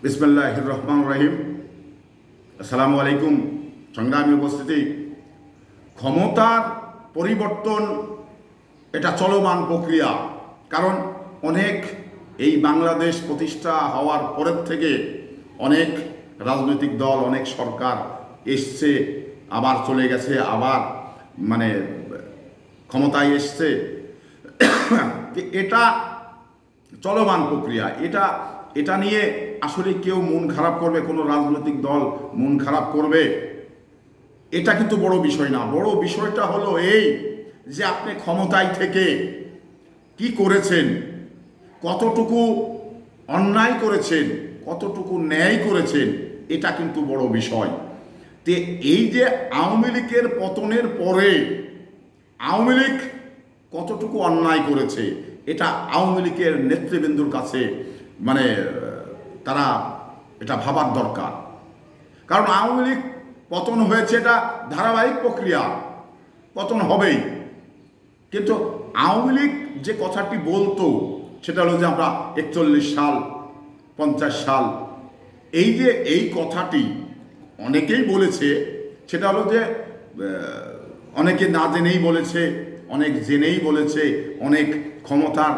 বিসমিল্লাহির রহমানির রহিম। আসসালামু আলাইকুম। সংগ্রামী উপস্থিতি, ক্ষমতার পরিবর্তন এটা চলমান প্রক্রিয়া। কারণ অনেক এই বাংলাদেশ প্রতিষ্ঠা হওয়ার পরের থেকে অনেক রাজনৈতিক দল, অনেক সরকার এসছে, আবার চলে গেছে, আবার মানে ক্ষমতায় এসছে। এটা চলমান প্রক্রিয়া। এটা নিয়ে আসলে কেউ মন খারাপ করবে, কোনো রাজনৈতিক দল মন খারাপ করবে, এটা কিন্তু বড় বিষয় না। বড় বিষয়টা হলো এই যে আপনি ক্ষমতায় থেকে কি করেছেন, কতটুকু অন্যায় করেছেন, কতটুকু ন্যায় করেছেন, এটা কিন্তু বড় বিষয়। তে এই যে আওয়ামী লীগের পতনের পরে আওয়ামী লীগ কতটুকু অন্যায় করেছে, এটা আওয়ামী লীগের নেতৃবৃন্দুর কাছে মানে তারা এটা ভাবার দরকার। কারণ আওয়ামী লীগ পতন হয়েছে, এটা ধারাবাহিক প্রক্রিয়া, পতন হবেই। কিন্তু আওয়ামী লীগ যে কথাটি বলতো সেটা হলো যে আমরা 41 সাল 50 সাল, এই যে এই কথাটি অনেকেই বলেছে, সেটা হলো যে অনেকে না জেনেই বলেছে, অনেক জেনেই বলেছে, অনেক ক্ষমতার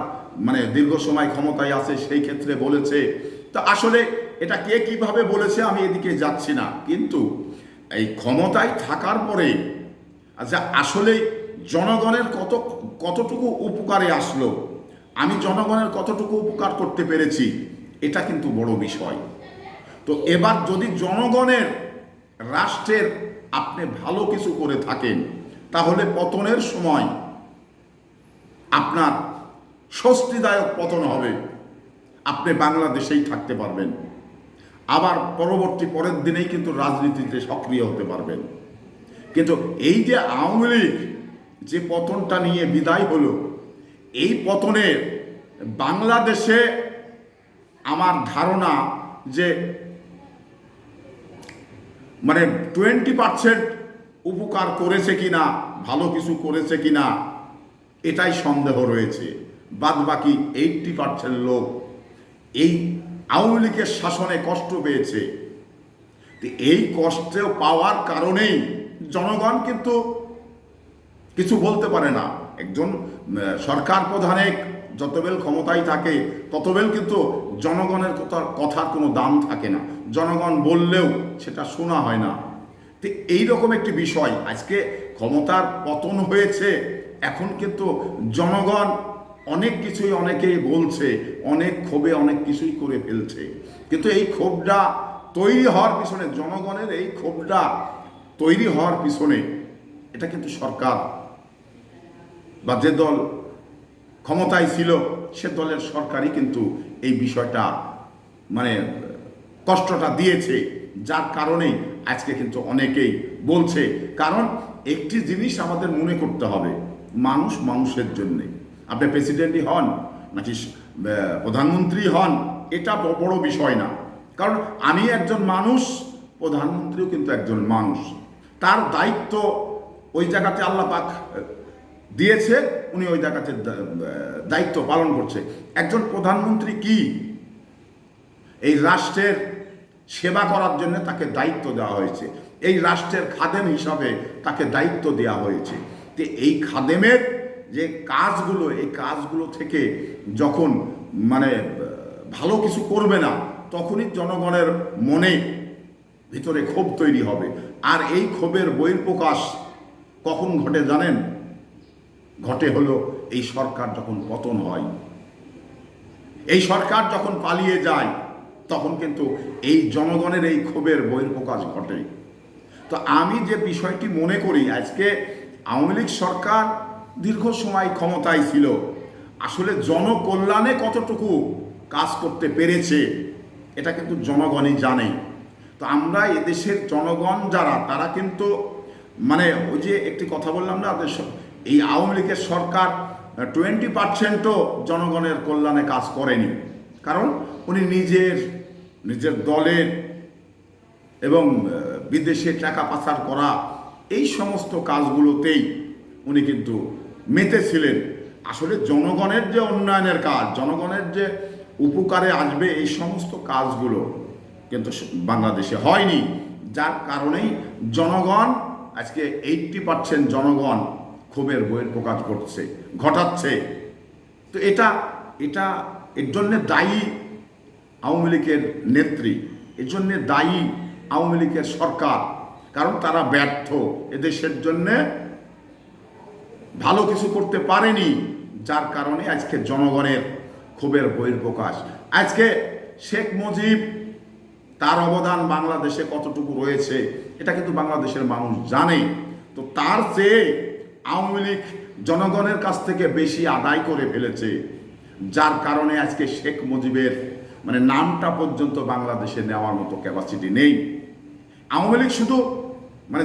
মানে দীর্ঘ সময় ক্ষমতায় আছে সেই ক্ষেত্রে বলেছে। তো আসলে এটা কে কিভাবে বলেছে আমি এদিকে যাচ্ছি না, কিন্তু এই ক্ষমতায় থাকার পরে আচ্ছা আসলে জনগণের কতটুকু উপকারে আসলো, আমি জনগণের কতটুকু উপকার করতে পেরেছি, এটা কিন্তু বড় বিষয়। তো এবার যদি জনগণের রাষ্ট্রের আপনি ভালো কিছু করে থাকেন, তাহলে পতনের সময় আপনার স্বস্তিদায়ক পতন হবে, আপনি বাংলাদেশেই থাকতে পারবেন, আবার পরের দিনেই কিন্তু রাজনীতিতে সক্রিয় হতে পারবেন। কিন্তু এই যে আওয়ামী লীগ যে পতনটা নিয়ে বিদায় হলো, এই পতনে বাংলাদেশে আমার ধারণা যে মানে 20% উপকার করেছে কিনা, ভালো কিছু করেছে কিনা, এটাই সন্দেহ রয়েছে। বাদ বাকি 80% লোক এই আওয়ামী লীগের শাসনে কষ্ট পেয়েছে। এই কষ্ট পাওয়ার কারণেই জনগণ কিন্তু কিছু বলতে পারে না। একজন সরকার প্রধানে যতবেল ক্ষমতায় থাকে ততবেল কিন্তু জনগণের কথার কোনো দাম থাকে না, জনগণ বললেও সেটা শোনা হয় না। তো এইরকম একটি বিষয়, আজকে ক্ষমতার পতন হয়েছে, এখন কিন্তু জনগণ অনেক কিছুই অনেকেই বলছে, অনেক ক্ষোভে অনেক কিছুই করে ফেলছে। কিন্তু এই ক্ষোভটা তৈরি হওয়ার পিছনে, জনগণের এই ক্ষোভটা তৈরি হওয়ার পিছনে এটা কিন্তু সরকার বা যে দল ক্ষমতায় ছিল সে দলের সরকারই কিন্তু এই বিষয়টা মানে কষ্টটা দিয়েছে, যার কারণেই আজকে কিন্তু অনেকেই বলছে। কারণ একটি জিনিস আমাদের মনে করতে হবে, মানুষ মানুষের জন্যে, আপনি প্রেসিডেন্টই হন নাকি প্রধানমন্ত্রী হন, এটা বড় বিষয় না। কারণ আমি একজন মানুষ, প্রধানমন্ত্রীও কিন্তু একজন মানুষ, তার দায়িত্ব ওই জায়গাতে আল্লাহ পাক দিয়েছে, উনি ওই জায়গাতে দায়িত্ব পালন করছে। একজন প্রধানমন্ত্রী কি এই রাষ্ট্রের সেবা করার জন্য তাকে দায়িত্ব দেওয়া হয়েছে, এই রাষ্ট্রের খাদেম হিসাবে তাকে দায়িত্ব দেওয়া হয়েছে। তো এই খাদেমের যে কাজগুলো, এই কাজগুলো থেকে যখন মানে ভালো কিছু করবে না, তখনই জনগণের মনে ভিতরে ক্ষোভ তৈরি হবে। আর এই ক্ষোভের বহিঃপ্রকাশ কখন ঘটে জানেন? ঘটে হলো এই সরকার যখন পতন হয়, এই সরকার যখন পালিয়ে যায়, তখন কিন্তু এই জনগণের এই ক্ষোভের বহিঃপ্রকাশ ঘটে। তো আমি যে বিষয়টি মনে করি, আজকে আওয়ামী লীগ সরকার দীর্ঘ সময় ক্ষমতায় ছিল, আসলে জনকল্যাণে কতটুকু কাজ করতে পেরেছে এটা কিন্তু জনগণই জানে। তো আমরা এদেশের জনগণ যারা, তারা কিন্তু মানে ওই যে একটি কথা বললাম না, এই আওয়ামী লীগের সরকার 20%ও জনগণের কল্যাণে কাজ করেনি। কারণ উনি নিজের দলের এবং বিদেশে টাকা পাচার করা এই সমস্ত কাজগুলোতেই উনি কিন্তু মেতেছিলেন। আসলে জনগণের যে উন্নয়নের কাজ, জনগণের যে উপকারে আসবে এই সমস্ত কাজগুলো কিন্তু বাংলাদেশে হয়নি, যার কারণেই জনগণ আজকে 80% জনগণ ক্ষোভের বহিঃপ্রকাশ ঘটাচ্ছে। তো এটা এটা এর জন্যে দায়ী আওয়ামী লীগের নেত্রী, এর জন্যে দায়ী আওয়ামী লীগের সরকার, কারণ তারা ব্যর্থ, এদেশের জন্যে ভালো কিছু করতে পারেনি, যার কারণে আজকে জনগণের ক্ষোভের বহিঃপ্রকাশ। আজকে শেখ মুজিব তার অবদান বাংলাদেশে কতটুকু রয়েছে এটা কিন্তু বাংলাদেশের মানুষ জানে। তো তার চেয়ে আওয়ামী লীগ জনগণের কাছ থেকে বেশি আদায় করে ফেলেছে, যার কারণে আজকে শেখ মুজিবের নামটা পর্যন্ত বাংলাদেশে নেওয়ার মতো ক্যাপাসিটি নেই। আওয়ামী লীগ শুধু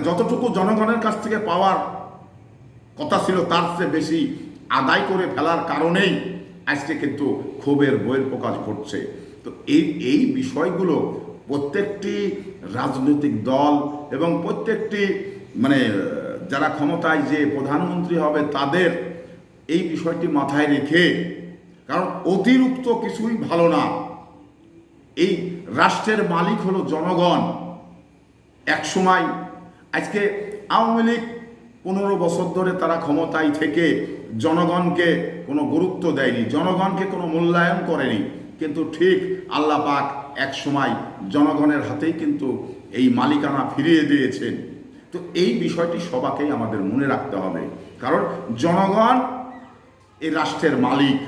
যতটুকু জনগণের কাছ থেকে পাওয়ার কথা ছিল তার চেয়ে বেশি আদায় করে ফেলার কারণেই আজকে কিন্তু ক্ষোভের বহিঃপ্রকাশ ঘটছে। তো এই বিষয়গুলো প্রত্যেকটি রাজনৈতিক দল এবং প্রত্যেকটি যারা ক্ষমতায় যে প্রধানমন্ত্রী হবে তাদের এই বিষয়টি মাথায় রেখে, কারণ অতিরিক্ত কিছুই ভালো না। এই রাষ্ট্রের মালিক হলো জনগণ। এক সময় আজকে আওয়ামী লীগ 15 বছর ধরে তারা ক্ষমতায় থেকে জনগণকে কোনো গুরুত্ব দেয়নি, জনগণকে কোনো মূল্যায়ন করেনি, কিন্তু ঠিক আল্লাহ পাক এক সময় জনগণের হাতেই কিন্তু এই মালিকানা ফিরিয়ে দিয়েছেন। তো এই বিষয়টি সবাইকেই আমাদের মনে রাখতে হবে, কারণ জনগণ এই রাষ্ট্রের মালিক।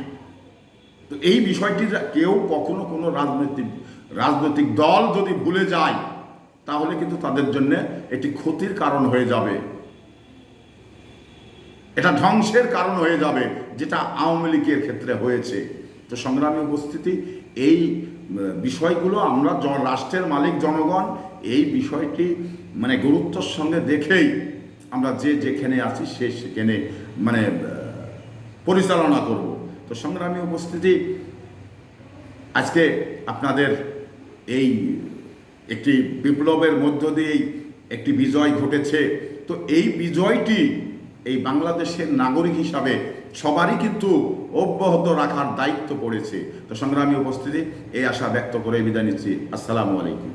তো এই বিষয়টি কেউ কখনো কোনো রাজনৈতিক দল যদি ভুলে যায় তাহলে কিন্তু তাদের জন্য এটি ক্ষতির কারণ হয়ে যাবে, এটা ধ্বংসের কারণ হয়ে যাবে, যেটা আওয়ামী লীগের ক্ষেত্রে হয়েছে। তো সংগ্রামী উপস্থিতি, এই বিষয়গুলো আমরা রাষ্ট্রের মালিক জনগণ, এই বিষয়টি গুরুত্বের সঙ্গে দেখেই আমরা যেখানে আছি সেখানে পরিচালনা করব। তো সংগ্রামী উপস্থিতি, আজকে আপনাদের এই একটি বিপ্লবের মধ্য দিয়েই একটি বিজয় ঘটেছে। তো এই বিজয়টি এই বাংলাদেশের নাগরিক হিসাবে সবারই কিন্তু অব্যাহত রাখার দায়িত্ব পড়েছে। তো সংগ্রামী উপস্থিতি, এই আশা ব্যক্ত করে বিদায় নিচ্ছি। আসসালামু আলাইকুম।